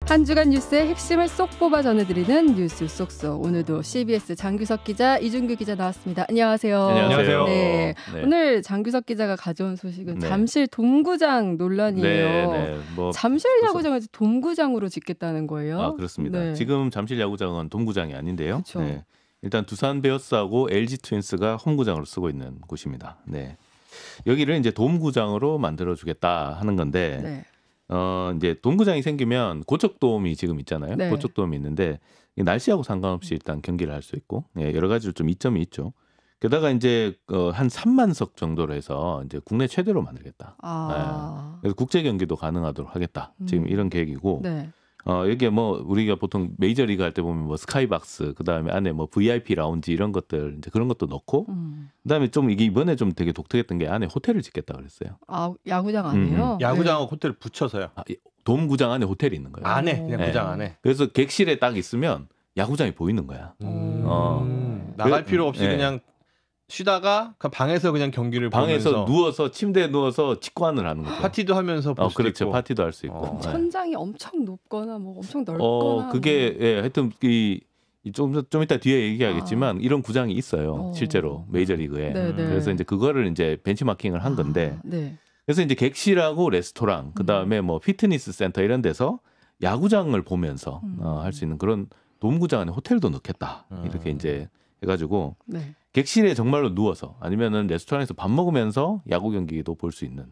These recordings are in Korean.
한 주간 뉴스의 핵심을 쏙 뽑아 전해드리는 뉴스 쏙쏙. 오늘도 CBS 장규석 기자, 이준규 기자 나왔습니다. 안녕하세요. 안녕하세요. 네. 오늘 장규석 기자가 가져온 소식은 잠실 돔구장 논란이에요. 뭐 잠실 야구장을 돔구장으로 짓겠다는 거예요. 아, 그렇습니다. 네. 지금 잠실 야구장은 돔구장이 아닌데요. 네. 일단 두산 베어스하고 LG 트윈스가 홈구장으로 쓰고 있는 곳입니다. 네. 여기를 이제 돔구장으로 만들어주겠다 하는 건데. 네. 이제 돔구장이 생기면 고척돔이 지금 있잖아요. 네. 고척돔이 있는데 날씨하고 상관없이 일단 경기를 할 수 있고 여러 가지로 좀 이점이 있죠. 게다가 이제 한 3만 석 정도로 해서 이제 국내 최대로 만들겠다. 네. 그래서 국제 경기도 가능하도록 하겠다. 지금 이런 계획이고. 네. 여기에 뭐 우리가 보통 메이저리그 할 때 보면 뭐 스카이박스, 그다음에 안에 뭐 VIP 라운지 이런 것들 이제 그런 것도 넣고, 그다음에 좀 이게 이번에 좀 되게 독특했던 게 안에 호텔을 짓겠다 그랬어요. 아, 야구장 안에요? 야구장하고 네. 호텔을 붙여서요. 돔구장 안에 호텔이 있는 거예요. 안에 그냥 네. 구장 안에. 그래서 객실에 딱 있으면 야구장이 보이는 거야. 나갈 필요 없이 그냥 쉬다가 방에서 그냥 경기를 방에서 보면서 누워서 침대에 누워서 직관을 하는 거죠. 파티도 하면서 볼 수도 그렇죠. 있고. 파티도 할 수 있고. 천장이 엄청 높거나 뭐 엄청 넓거나. 그게 하여튼 좀 이따 뒤에 얘기하겠지만 이런 구장이 있어요. 실제로 메이저리그에. 그래서 이제 그거를 이제 벤치마킹을 한 건데. 네. 그래서 이제 객실하고 레스토랑, 그다음에 뭐 피트니스 센터 이런 데서 야구장을 보면서 할 수 있는 그런 돔구장 안에 호텔도 넣겠다. 이렇게 이제 해가지고 네. 객실에 정말로 누워서 아니면은 레스토랑에서 밥 먹으면서 야구 경기도 볼 수 있는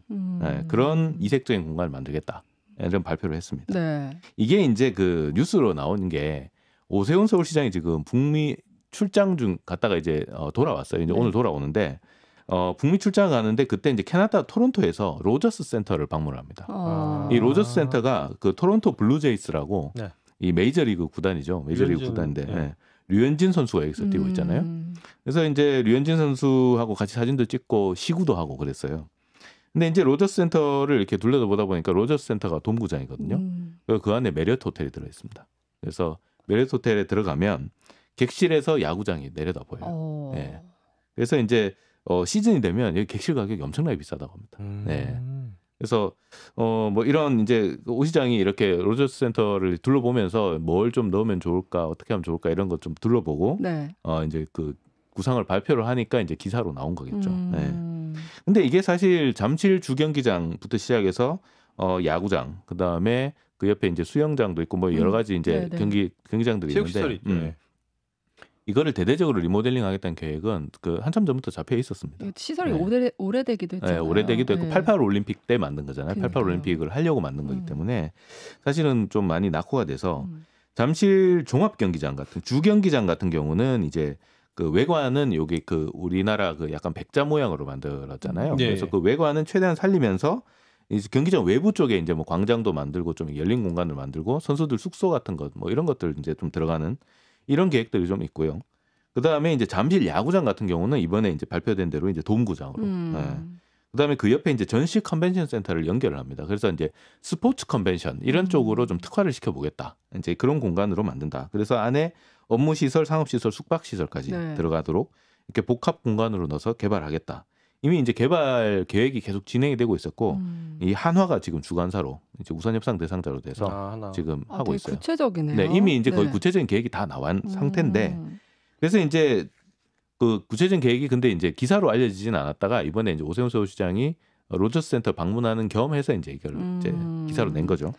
그런 이색적인 공간을 만들겠다. 이런 발표를 했습니다. 네. 이게 이제 그 뉴스로 나온 게 오세훈 서울시장이 지금 북미 출장 중 갔다가 이제 돌아왔어요. 이제 오늘 돌아오는데 북미 출장 가는데 그때 이제 캐나다 토론토에서 로저스 센터를 방문합니다. 이 로저스 센터가 그 토론토 블루제이스라고 네. 이 메이저리그 구단이죠. 메이저리그 구단인데. 네. 류현진 선수가 여기서 뛰고 있잖아요. 그래서 이제 류현진 선수하고 같이 사진도 찍고 시구도 하고 그랬어요. 근데 이제 로저스 센터를 이렇게 둘러보다 보니까 로저스 센터가 돔구장이거든요. 그 안에 메리어트 호텔이 들어있습니다. 그래서 메리어트 호텔에 들어가면 객실에서 야구장이 내려다 보여요. 네. 그래서 이제 시즌이 되면 여기 객실 가격이 엄청나게 비싸다고 합니다. 네. 그래서 뭐 이런 이제 오 시장이 이렇게 로저스 센터를 둘러보면서 뭘 좀 넣으면 좋을까, 어떻게 하면 좋을까 이런 것 좀 둘러보고 네. 이제 그 구상을 발표를 하니까 이제 기사로 나온 거겠죠. 네. 근데 이게 사실 잠실 주경기장부터 시작해서 야구장, 그다음에 그 옆에 이제 수영장도 있고 뭐 여러 가지 이제 경기장들이 있는데 이거를 대대적으로 리모델링 하겠다는 계획은 그 한참 전부터 잡혀 있었습니다. 시설이 오래되기도 했잖아요. 네, 오래되기도 했고 88 올림픽 때 만든 거잖아요. 88 올림픽을 하려고 만든 거기 때문에 사실은 좀 많이 낙후가 돼서 잠실 종합경기장 같은 주경기장 같은 경우는 이제 그 외관은 여기 그 우리나라 그 약간 백자 모양으로 만들었잖아요. 그래서 그 외관은 최대한 살리면서 이제 경기장 외부 쪽에 이제 뭐 광장도 만들고 좀 열린 공간을 만들고 선수들 숙소 같은 것 뭐 이런 것들 이제 좀 들어가는 이런 계획들이 좀 있고요. 그 다음에 이제 잠실 야구장 같은 경우는 이번에 이제 발표된 대로 이제 돔구장으로. 네. 그 다음에 그 옆에 이제 전시 컨벤션 센터를 연결을 합니다. 그래서 이제 스포츠 컨벤션 이런 쪽으로 좀 특화를 시켜보겠다. 이제 그런 공간으로 만든다. 그래서 안에 업무시설, 상업시설, 숙박시설까지 들어가도록 이렇게 복합 공간으로 넣어서 개발하겠다. 이미 이제 개발 계획이 계속 진행이 되고 있었고 이 한화가 지금 주관사로 이제 우선 협상 대상자로 돼서 지금 하고 되게 있어요. 구체적이네요. 네, 이미 이제 거의 구체적인 계획이 다 나온 상태인데 그래서 이제 그 구체적인 계획이 근데 이제 기사로 알려지지는 않았다가 이번에 이제 오세훈 서울시장이 로저스 센터 방문하는 겸해서 이제 이걸 이제 기사로 낸 거죠.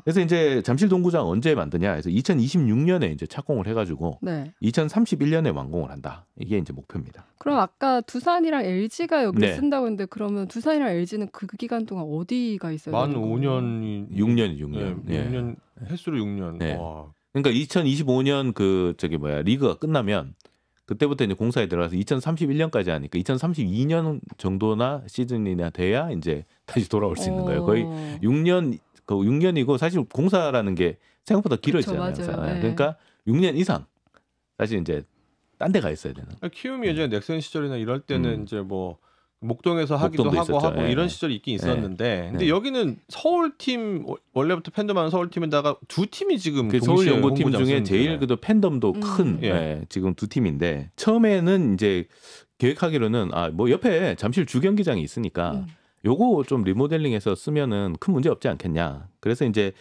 그래서 이제 잠실 동구장 언제 만드냐 해서 2026년에 이제 착공을 해가지고 2031년에 완공을 한다. 이게 이제 목표입니다. 그럼 아까 두산이랑 LG가 여기를 쓴다고 했는데 그러면 두산이랑 LG는 그 기간 동안 어디가 있어요? 만 5년이 6년. 6년 횟수로 6년. 네. 와. 그러니까 2025년 그 리그가 끝나면 그때부터 이제 공사에 들어가서 2031년까지 하니까 2032년 정도나 시즌이나 돼야 이제 다시 돌아올 수 있는 거예요. 거의 6년이고 사실 공사라는 게 생각보다 길어지잖아요. 그러니까 6년 이상 사실 이제 딴 데 가 있어야 되는. 키움이 예전에 넥센 시절이나 이럴 때는 이제 뭐 목동에서 하기도 하고 이런 시절이 있긴 있었는데 근데 여기는 서울팀 원래부터 팬덤 많은 서울팀에다가 두 팀이 지금 그 서울 연고팀 중에 제일 그래도 팬덤도 큰 지금 두 팀인데 처음에는 이제 계획하기로는 뭐 옆에 잠실 주경기장이 있으니까 요거 좀 리모델링해서 쓰면은 큰 문제 없지 않겠냐. 그래서 이제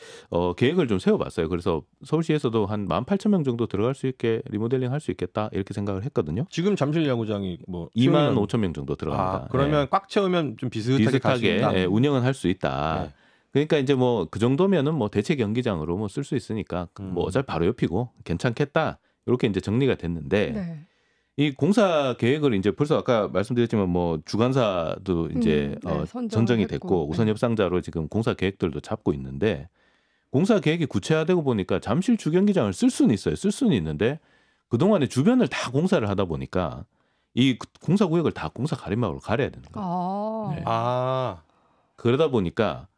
계획을 좀 세워봤어요. 그래서 서울시에서도 한 18,000명 정도 들어갈 수 있게 리모델링 할 수 있겠다 이렇게 생각을 했거든요. 지금 잠실 야구장이 뭐 25,000명 정도 들어갑니다. 그러면 네. 꽉 채우면 좀 비슷하게 갈 수 있다. 운영은 할 수 있다. 네. 그러니까 이제 뭐 그 정도면은 뭐 대체 경기장으로 뭐 쓸 수 있으니까 뭐 어차피 바로 옆이고 괜찮겠다. 이렇게 이제 정리가 됐는데. 네. 이 공사 계획을 이제 벌써 아까 말씀드렸지만 뭐 주관사도 이제 선정이 됐고 우선 협상자로 지금 공사 계획들도 잡고 있는데 공사 계획이 구체화되고 보니까 잠실 주경기장을 쓸 수는 있어요. 쓸 수는 있는데 그동안에 주변을 다 공사를 하다 보니까 이 공사 구역을 다 공사 가림막으로 가려야 되는 거예요. 네. 그러다 보니까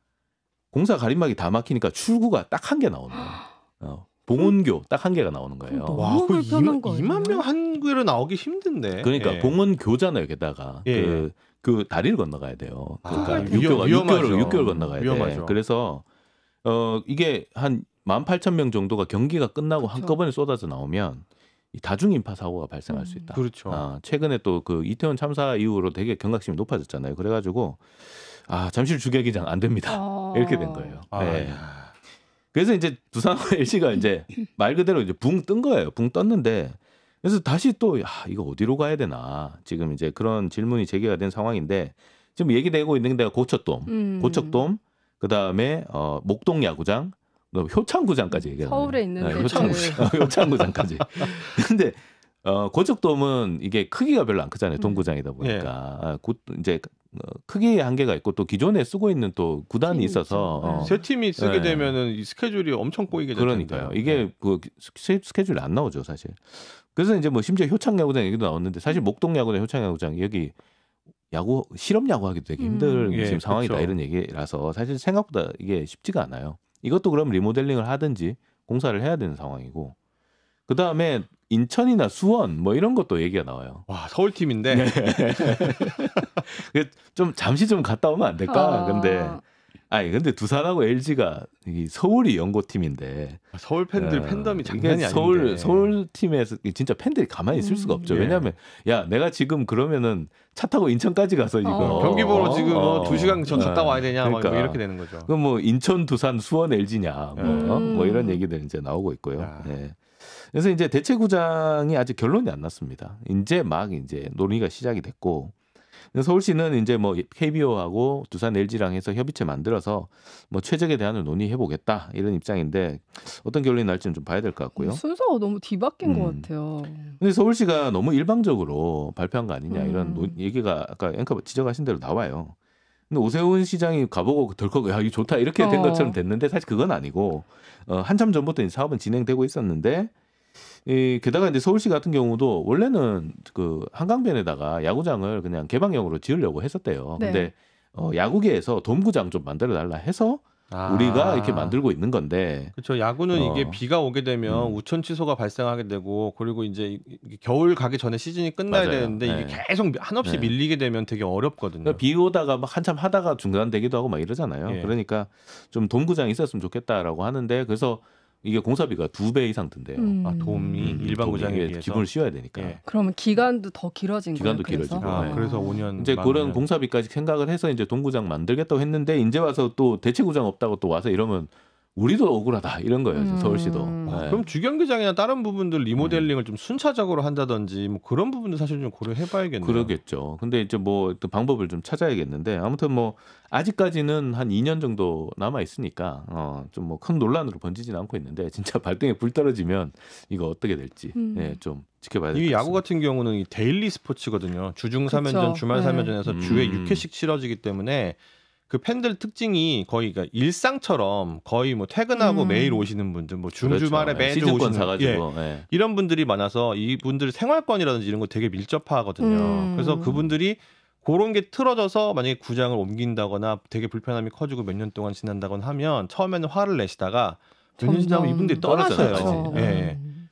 공사 가림막이 다 막히니까 출구가 딱 한 개 나오는 거예요. 봉은교 딱 한 개가 나오는 거예요. 와, 그 2만 명 한 교로 나오기 힘든데. 그러니까 예. 봉은교잖아요. 게다가 예. 그 다리를 건너가야 돼요. 그러니까 6개월 건너가야 돼. 그래서 이게 한 18,000명 정도가 경기가 끝나고 그렇죠. 한꺼번에 쏟아져 나오면 이 다중인파 사고가 발생할 수 있다. 그렇죠. 최근에 또 그 이태원 참사 이후로 되게 경각심이 높아졌잖아요. 그래가지고 잠실 주경기장 안 됩니다. 이렇게 된 거예요. 네. 그래서 이제 두산과 LG가 이제 말 그대로 이제 붕 뜬 거예요. 붕 떴는데 그래서 다시 또 이거 어디로 가야 되나 지금 이제 그런 질문이 제기가 된 상황인데 지금 얘기되고 있는 데가 고척돔, 그 다음에 목동 야구장, 효창구장까지 얘기하는 서울에 있는 효창구장까지. 근데 고척돔은 이게 크기가 별로 안 크잖아요. 동구장이다 보니까 이제 크기의 한계가 있고 또 기존에 쓰고 있는 또 구단이 있어서 세 팀이 쓰게 되면은 이 스케줄이 엄청 꼬이게 될 텐데요. 그러니까요. 이게 그 스케줄이 안 나오죠, 사실. 그래서 이제 뭐 심지어 효창야구장 얘기도 나왔는데 사실 목동야구장, 효창야구장 여기 실업 야구하기도 되게 힘든 지금 상황이다 그렇죠. 이런 얘기라서 사실 생각보다 이게 쉽지가 않아요. 이것도 그럼 리모델링을 하든지 공사를 해야 되는 상황이고. 그 다음에 인천이나 수원 뭐 이런 것도 얘기가 나와요. 와 서울 팀인데 네. 좀 잠시 좀 갔다 오면 안 될까? 근데 두산하고 LG가 서울이 연고팀인데 서울 팬들 팬덤이 장난이 아닌데 서울 팀에서 진짜 팬들이 가만히 있을 수가 없죠. 왜냐하면 내가 지금 그러면은 차 타고 인천까지 가서 이거 경기 보러 지금 2시간 전 갔다 와야 되냐 그러니까. 뭐 이렇게 되는 거죠. 그럼 뭐 인천, 두산, 수원, LG냐 뭐 이런 얘기들 이제 나오고 있고요. 네. 그래서 이제 대체구장이 아직 결론이 안 났습니다. 이제 논의가 시작이 됐고 서울시는 이제 뭐 KBO하고 두산 LG랑 해서 협의체 만들어서 뭐 최적의 대안을 논의해 보겠다 이런 입장인데 어떤 결론이 날지는 좀 봐야 될 것 같고요. 순서가 너무 뒤바뀐 것 같아요. 근데 서울시가 너무 일방적으로 발표한 거 아니냐 이런 얘기가 아까 앵커 지적하신 대로 나와요. 근데 오세훈 시장이 가보고 덜컥 이거 좋다 이렇게 된 것처럼 됐는데 사실 그건 아니고 한참 전부터 이제 사업은 진행되고 있었는데 게다가 이제 서울시 같은 경우도 원래는 그 한강변에다가 야구장을 그냥 개방형으로 지으려고 했었대요. 네. 근데 야구계에서 돔구장 좀 만들어 달라 해서 우리가 이렇게 만들고 있는 건데. 그렇죠. 야구는 이게 비가 오게 되면 우천 취소가 발생하게 되고 그리고 이제 겨울 가기 전에 시즌이 끝나야 맞아요. 되는데 이게 계속 한없이 밀리게 되면 되게 어렵거든요. 그러니까 비 오다가 막 한참 하다가 중단되기도 하고 막 이러잖아요. 그러니까 좀 돔구장 있었으면 좋겠다라고 하는데 그래서 이게 공사비가 2배 이상 든대요. 돔이 일반 구장에 비해서 기본을 씌워야 되니까. 그러면 기간도 더 길어진 거예요. 기간도 길어지고. 그래서 5년. 이제 그런 공사비까지 생각을 해서 이제 돔구장 만들겠다고 했는데 이제 와서 또 대체구장 없다고 또 와서 이러면 우리도 억울하다 이런 거예요. 서울시도. 그럼 주경기장이나 다른 부분들 리모델링을 좀 순차적으로 한다든지 뭐 그런 부분도 사실 좀 고려해봐야겠네요. 그러겠죠. 근데 이제 뭐 또 방법을 좀 찾아야겠는데 아무튼 뭐 아직까지는 한 2년 정도 남아 있으니까 좀 뭐 큰 논란으로 번지지는 않고 있는데 진짜 발등에 불 떨어지면 이거 어떻게 될지 좀 지켜봐야 될 것 같습니다. 이 야구 같은 경우는 이 데일리 스포츠거든요. 주중 3연전, 주말 3연전에서 주에 6회씩 치러지기 때문에. 그 팬들 특징이 거의 그러니까 일상처럼 거의 뭐 퇴근하고 매일 오시는 분들, 뭐 주말에 그렇죠. 매주 오시는 사가지고 이런 분들이 많아서 이분들 생활권이라든지 이런 거 되게 밀접하거든요. 그래서 그분들이 그런 게 틀어져서 만약에 구장을 옮긴다거나 되게 불편함이 커지고 몇 년 동안 지난다거나 하면 처음에는 화를 내시다가 몇 년 지나면 이분들이 떠나서요.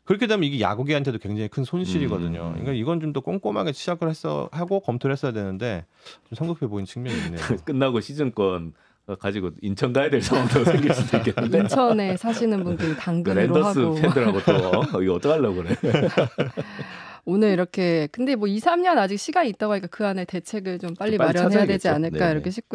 그렇게 되면 이게 야구계한테도 굉장히 큰 손실이거든요. 그러니까 이건 좀 더 꼼꼼하게 시작을 하고 검토를 했어야 되는데 좀 성급해 보이는 측면이 있네요. 끝나고 시즌권 가지고 인천 가야 될 상황도 생길 수도 있겠는데. 인천에 사시는 분들이 당근으로 랜더스 하고. 팬들하고 또 이거 어떡하려고 그래. 오늘 이렇게 근데 뭐 2, 3년 아직 시간이 있다고 하니까 그 안에 대책을 좀 빨리 마련해야 되지 않을까 이렇게 싶고요.